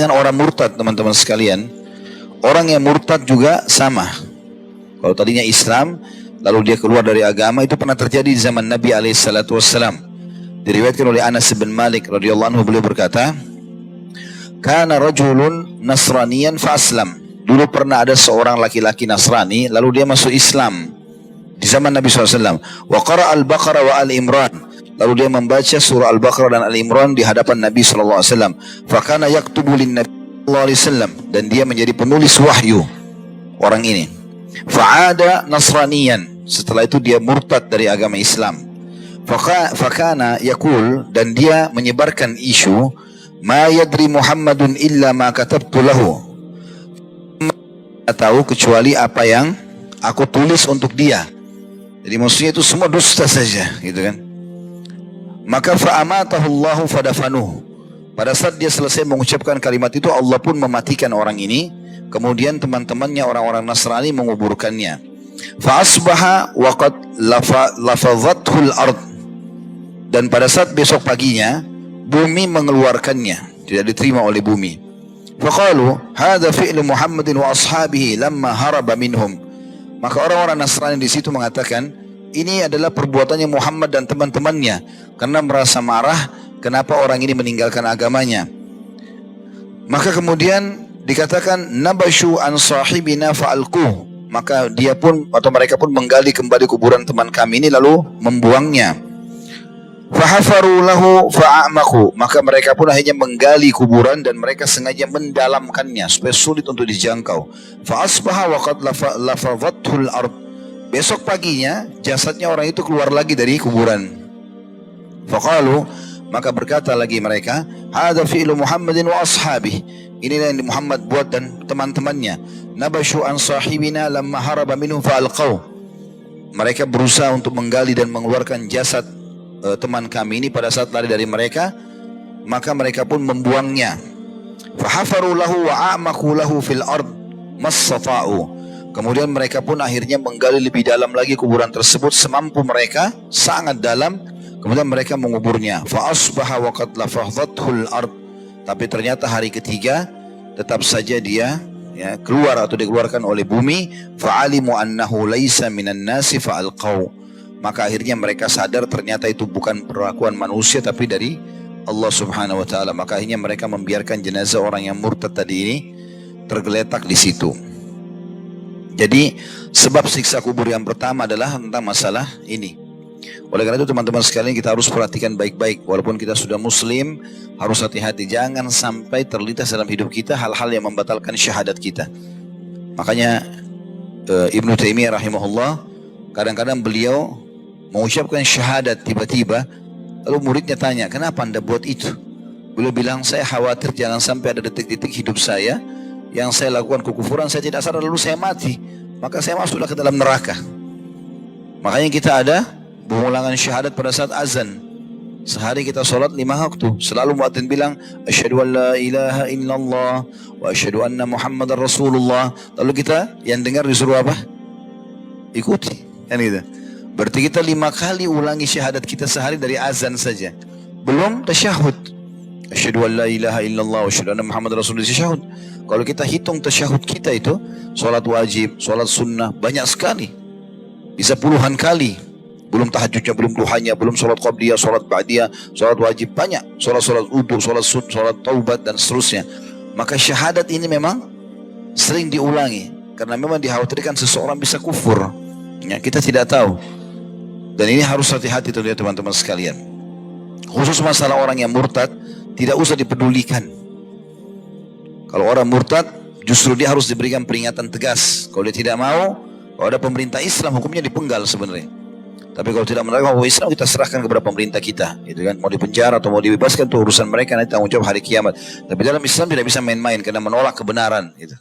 dengan orang murtad, teman-teman sekalian. Orang yang murtad juga sama. Kalau tadinya Islam, lalu dia keluar dari agama, itu pernah terjadi di zaman Nabi SAW. Diriwayatkan oleh Anas bin Malik radhiyallahu anhu, beliau berkata, "Kana rajulun nasraniyan fa aslam." Dulu pernah ada seorang laki-laki Nasrani, lalu dia masuk Islam di zaman Nabi SAW. Wa qara al-Baqarah wa al-Imran. Lalu dia membaca surah Al-Baqarah dan Al-Imran di hadapan Nabi SAW. Fakana yaktubu lin Nabi SAW, dan dia menjadi penulis wahyu orang ini. Fa'ada nasraniyan, setelah itu dia murtad dari agama Islam. Fakana yakul, dan dia menyebarkan isu, ma yadri Muhammadun illa ma katabtu lahu. Tidak tahu kecuali apa yang aku tulis untuk dia. Jadi maksudnya itu semua dusta saja, gitu kan. Maka fa'amatahu Allahu fadafanuh. Pada saat dia selesai mengucapkan kalimat itu, Allah pun mematikan orang ini. Kemudian teman-temannya orang-orang Nasrani menguburkannya. Fa'asbaha waqad lafadhathul ard. Dan pada saat besok paginya, bumi mengeluarkannya, tidak diterima oleh bumi. Faqalu hadza fi'lu Muhammadin wa ashabihi lamma haraba minhum. Maka orang-orang Nasrani di situ mengatakan, ini adalah perbuatannya Muhammad dan teman-temannya, karena merasa marah kenapa orang ini meninggalkan agamanya. Maka kemudian dikatakan nabashu an sahibina fa'alquh. Maka dia pun atau mereka pun menggali kembali kuburan teman kami ini lalu membuangnya. Fahafaru lahu fa'amaku. Maka mereka pun akhirnya menggali kuburan dan mereka sengaja mendalamkannya supaya sulit untuk dijangkau. Fa'asbaha waqad lafadhathul ard. Besok paginya jasadnya orang itu keluar lagi dari kuburan. Faqalu, maka berkata lagi mereka, hadza fi'lu Muhammadin wa ashabih. Inilah yang Muhammad buat dan teman-temannya. Nabashu an sahibina lamma haraba minhum fa'alqaw. Mereka berusaha untuk menggali dan mengeluarkan jasad teman kami ini pada saat lari dari mereka, maka mereka pun membuangnya. Fahafaru lahu wa a'maku lahu fil ard mastata'u. Kemudian mereka pun akhirnya menggali lebih dalam lagi kuburan tersebut semampu mereka, sangat dalam. Kemudian mereka menguburnya. Fa asbaha wa qad lafadhathul ard. Tapi ternyata hari ketiga tetap saja dia keluar atau dikeluarkan oleh bumi. Fa alimu annahu laisa minan nasi fa alqaw. Maka akhirnya mereka sadar ternyata itu bukan perlakuan manusia tapi dari Allah Subhanahu wa taala. Maka akhirnya mereka membiarkan jenazah orang yang murtad tadi ini tergeletak di situ. Jadi sebab siksa kubur yang pertama adalah tentang masalah ini. Oleh karena itu teman-teman sekalian, kita harus perhatikan baik-baik. Walaupun kita sudah muslim, harus hati-hati. Jangan sampai terlintas dalam hidup kita hal-hal yang membatalkan syahadat kita. Makanya Ibnu Taimiyah rahimahullah, kadang-kadang beliau mengucapkan syahadat tiba-tiba, lalu muridnya tanya, kenapa anda buat itu? Beliau bilang, saya khawatir jangan sampai ada detik-detik hidup saya yang saya lakukan kekufuran, saya tidak sadar lalu saya mati, maka saya masuklah ke dalam neraka. Makanya kita ada pengulangan syahadat pada saat azan. Sehari kita sholat 5 waktu. Selalu muadzin bilang, asyhadu an la ilaha illallah wa asyhadu anna Muhammadar Rasulullah. Lalu kita yang dengar disuruh apa? Ikuti, kan gitu. Berarti kita 5 kali ulangi syahadat kita sehari dari azan saja. Belum tasyahud. Asyhadu an la ilaha illallah wa asyhadu anna Muhammadar Rasulullah, tasyahud. Kalau kita hitung tasyahud kita itu, sholat wajib, sholat sunnah, banyak sekali. Bisa puluhan kali. Belum tahajudnya, belum duhanya, belum sholat qabliyah, sholat ba'diyah, sholat wajib, banyak. Sholat wudu, sholat sun, sholat taubat, dan seterusnya. Maka syahadat ini memang sering diulangi. Karena memang dikhawatirkan seseorang bisa kufur. Ya, kita tidak tahu. Dan ini harus hati-hati tentunya teman-teman sekalian. Khusus masalah orang yang murtad, tidak usah dipedulikan. Kalau orang murtad, justru dia harus diberikan peringatan tegas. Kalau dia tidak mau, kalau ada pemerintah Islam, hukumnya dipenggal sebenarnya. Tapi kalau tidak menerima hukum Islam, kita serahkan kepada pemerintah kita, gitu kan? Mau dipenjara atau mau dibebaskan, itu urusan mereka, nanti tanggung jawab hari kiamat. Tapi dalam Islam tidak bisa main-main karena menolak kebenaran, gitu.